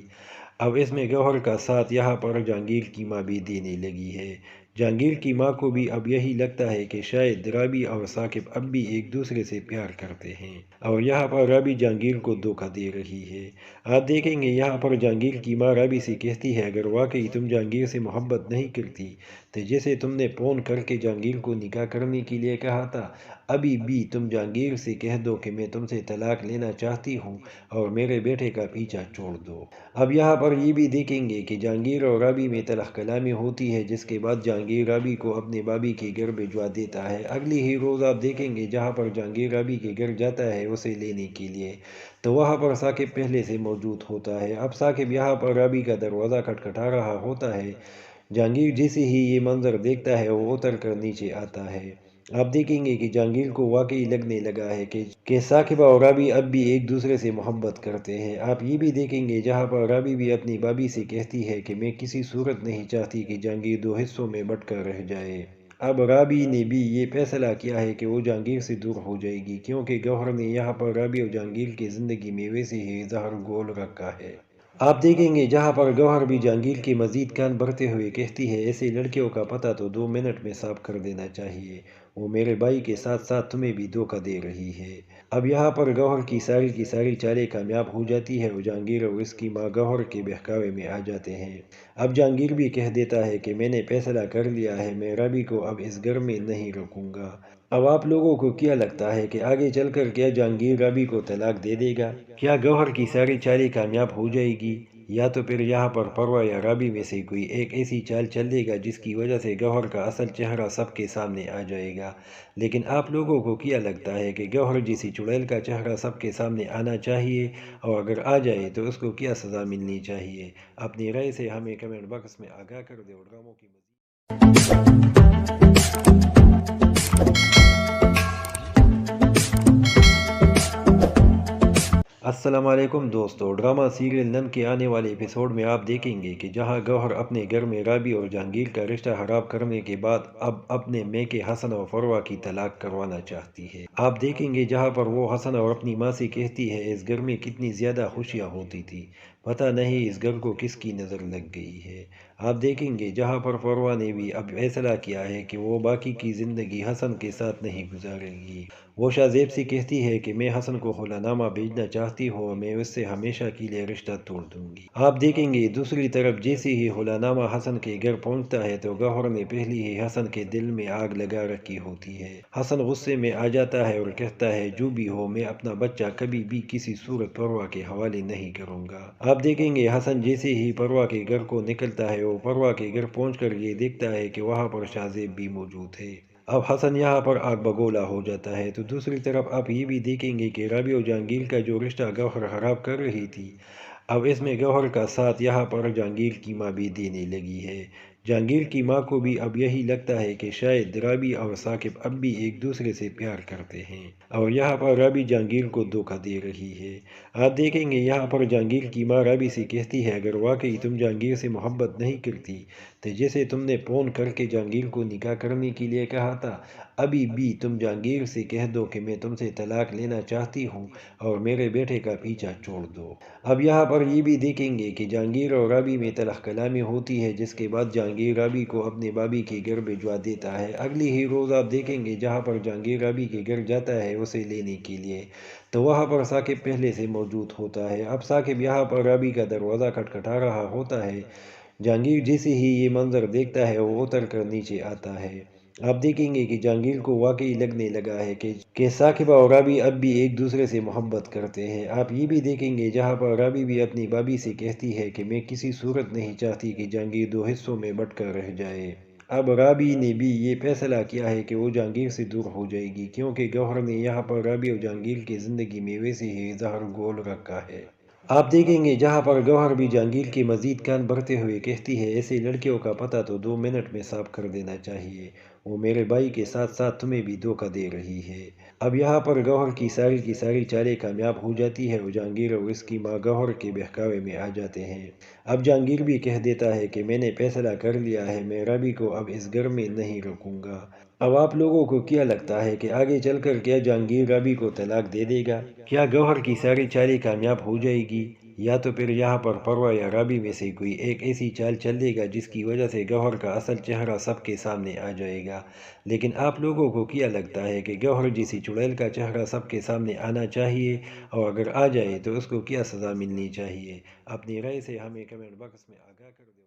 اب اس میں گوہر کا ساتھ یہاں پر جہانگیر کی ماں بھی دینے لگی ہے۔ جہانگیر کی ماں کو بھی اب یہی لگتا ہے کہ شاید رابی اور ثاقب اب بھی ایک دوسرے سے پیار کرتے ہیں اور یہاں پر رابی جہانگیر کو دھوکہ دے رہی ہے۔ آپ دیکھیں گے یہاں پر جہانگیر کی ماں رابی سے کہتی ہے اگر واقعی تم جہانگیر سے محبت نہیں کرتی تو جیسے تم نے فون کر کے جہانگیر کو نکاح کرنے کے لیے کہا تھا، ابھی بھی تم جہانگیر سے کہہ دو کہ میں تم سے طلاق لینا چاہتی ہوں اور میرے بیٹے کا پیچھا چھوڑ دو۔ اب یہاں پر یہ بھی دیکھیں گے کہ جہانگیر اور رابی میں تلخ کلامی ہوتی ہے جس کے بعد جہانگیر رابی کو اپنے بابی کے گھر بھجوا دیتا ہے۔ اگلی ہی روز آپ دیکھیں گے جہاں پر جہانگیر رابی کے گھر جاتا ہے اسے لینے کے لیے تو وہاں پر ثاقب پہلے سے موجود ہوتا ہے۔ اب ثاقب یہاں پر رابی کا دروازہ کھٹکھٹا رہا ہوتا ہے۔ جہانگیر جیسے ہی یہ منظر دیکھتا ہے وہ اتر کر نیچے آتا ہے۔ آپ دیکھیں گے کہ جہانگیر کو واقعی لگنے لگا ہے کہ ثاقبہ اور رابی اب بھی ایک دوسرے سے محبت کرتے ہیں۔ آپ یہ بھی دیکھیں گے جہاں پر رابی بھی اپنی بابی سے کہتی ہے کہ میں کسی صورت نہیں چاہتی کہ جہانگیر دو حصوں میں بٹ کر رہ جائے۔ اب رابی نے بھی یہ فیصلہ کیا ہے کہ وہ جہانگیر سے دور ہو جائے گی کیونکہ گوہر نے یہاں پر رابی اور جہانگیر کی زندگی میں ویسے ہی زہر گھول رکھا ہے۔ آپ دیکھیں گے جہاں پر گوہر بھی جہانگیر کے مزید کان بھرتے ہوئے کہتی ہے ایسے لڑکیوں کا پتہ تو 2 منٹ میں صاف کر دینا چاہیے، وہ میرے بھائی کے ساتھ ساتھ تمہیں بھی دھوکہ دے رہی ہے۔ اب یہاں پر گوہر کی ساری چالیں کامیاب ہو جاتی ہے اور جہانگیر اور اس کی ماں گوہر کے بہکاوے میں آ جاتے ہیں۔ اب جہانگیر بھی کہہ دیتا ہے کہ میں نے فیصلہ کر لیا ہے، میں رابی کو اب اس گھر میں نہیں رکھوں گا۔ اب آپ لوگوں کو کیا لگتا ہے کہ آگے چل کر کیا جہانگیر رابی کو طلاق دے دے گا؟ کیا گوہر کی ساری چالیں کامیاب ہو جائے گی یا تو پھر یہاں پر پروہ یا رابی میں سے کوئی ایک ایسی چال چل دے گا جس کی وجہ سے گوہر کا اصل چہرہ سب کے سامنے آ جائے گا؟ لیکن آپ لوگوں کو کیا لگتا ہے کہ گوہر جیسی چڑیل کا چہرہ سب کے سامنے آنا چاہیے اور اگر آ جائے تو اس کو کیا سزا ملنی چاہیے؟ اپنی رائے سے ہمیں کمنٹ باکس میں آگاہ کر دیں اور ڈراموں کی السلام علیکم دوستو، ڈرامہ سیریل نن کے آنے والے ایپیسوڈ میں آپ دیکھیں گے کہ جہاں گوہر اپنے گھر میں رابی اور جہانگیر کا رشتہ خراب کرنے کے بعد اب اپنے میکے حسن اور فروہ کی طلاق کروانا چاہتی ہے۔ آپ دیکھیں گے جہاں پر وہ حسن اور اپنی ماں سے کہتی ہے اس گھر میں کتنی زیادہ خوشیاں ہوتی تھی، پتہ نہیں اس گھر کو کس کی نظر لگ گئی ہے۔ آپ دیکھیں گے جہاں پر فروہ نے بھی اب فیصلہ کیا ہے کہ وہ باقی کی زندگی حسن کے ساتھ نہیں گزارے گی۔ وہ شاہ زیب سے کہتی ہے کہ میں حسن کو خلا نامہ بھیجنا چاہتی ہوں اور میں اس سے ہمیشہ کے لیے رشتہ توڑ دوں گی۔ آپ دیکھیں گے دوسری طرف جیسے ہی خلا نامہ حسن کے گھر پہنچتا ہے تو گوہر نے پہلے ہی حسن کے دل میں آگ لگا رکھی ہوتی ہے۔ حسن غصے میں آ جاتا ہے اور کہتا ہے جو بھی ہو میں اپنا بچہ کبھی بھی کسی صورت پروہ کے حوالے نہیں کروں گا۔ آپ دیکھیں گے حسن جیسے ہی پروہ کے گھر کو نکلتا ہے وہ پروہ کے گھر پہنچ کر یہ دیکھتا ہے کہ وہاں پر شاہ زیب بھی موجود ہے۔ اب حسن یہاں پر آگ بگولا ہو جاتا ہے تو دوسری طرف آپ یہ بھی دیکھیں گے کہ رابی اور جہانگیر کا جو رشتہ گوہر خراب کر رہی تھی، اب اس میں گوہر کا ساتھ یہاں پر جہانگیر کی ماں بھی دینے لگی ہے۔ جہانگیر کی ماں کو بھی اب یہی لگتا ہے کہ شاید رابی اور ثاقب اب بھی ایک دوسرے سے پیار کرتے ہیں اور یہاں پر رابی جہانگیر کو دھوکہ دے رہی ہے۔ آپ دیکھیں گے یہاں پر جہانگیر کی ماں رابی سے کہتی ہے اگر واقعی تم جہانگیر سے محبت نہیں کرتی تو جیسے تم نے فون کر کے جہانگیر کو نکاح کرنے کے لیے کہا تھا، ابھی بھی تم جہانگیر سے کہہ دو کہ میں تم سے طلاق لینا چاہتی ہوں اور میرے بیٹے کا پیچھا چھوڑ دو۔ اب یہاں پر یہ بھی دیکھیں گے کہ جہانگیر اور رابی میں تلخ کلامی ہوتی ہے، جس کے بعد جہانگیر رابی کو اپنے بھابھی کے گھر بھجوا دیتا ہے۔ اگلی ہی روز آپ دیکھیں گے جہاں پر جہانگیر رابی کے گھر جاتا ہے اسے لینے کے لیے، تو وہاں پر ثاقب پہلے سے موجود ہوتا ہے۔ اب ثاقب یہاں پر رابی کا دروازہ کھٹکھٹا رہا ہوتا ہے۔ جہانگیر جیسے ہی یہ منظر دیکھتا ہے وہ اتر کر نیچے آتا ہے۔ آپ دیکھیں گے کہ جہانگیر کو واقعی لگنے لگا ہے کہ ثاقبہ اور رابی اب بھی ایک دوسرے سے محبت کرتے ہیں۔ آپ یہ بھی دیکھیں گے جہاں پر رابی بھی اپنی بھابھی سے کہتی ہے کہ میں کسی صورت نہیں چاہتی کہ جہانگیر دو حصوں میں بٹ کر رہ جائے۔ اب رابی نے بھی یہ فیصلہ کیا ہے کہ وہ جہانگیر سے دور ہو جائے گی، کیونکہ گوہر نے یہاں پر رابی اور جہانگیر کی زندگی میں ویسے ہی زہر گھول رکھا ہے۔ آپ دیکھیں گے جہاں پر گوہر بھی جہانگیر کے مزید کان بھرتے ہوئے کہتی ہے، ایسے لڑکیوں کا پتہ تو 2 منٹ میں صاف کر دینا چاہیے، وہ میرے بھائی کے ساتھ ساتھ تمہیں بھی دھوکہ دے رہی ہے۔ اب یہاں پر گوہر کی ساری چالیں کامیاب ہو جاتی ہے اور جہانگیر اور اس کی ماں گوہر کے بہکاوے میں آ جاتے ہیں۔ اب جہانگیر بھی کہہ دیتا ہے کہ میں نے فیصلہ کر لیا ہے، میں رابی کو اب اس گھر میں نہیں رکھوں گا۔ اب آپ لوگوں کو کیا لگتا ہے کہ آگے چل کر کیا جہانگیر رابی کو طلاق دے دے گا؟ کیا گوہر کی ساری چالیں کامیاب ہو جائے گی، یا تو پھر یہاں پر پروا یا رابی میں سے کوئی ایک ایسی چال چل دے گا جس کی وجہ سے گوہر کا اصل چہرہ سب کے سامنے آ جائے گا؟ لیکن آپ لوگوں کو کیا لگتا ہے کہ گوہر جیسی چڑیل کا چہرہ سب کے سامنے آنا چاہیے، اور اگر آ جائے تو اس کو کیا سزا ملنی چاہیے؟ اپنی رائے سے ہمیں کمنٹ باکس میں آگاہ کر دیں۔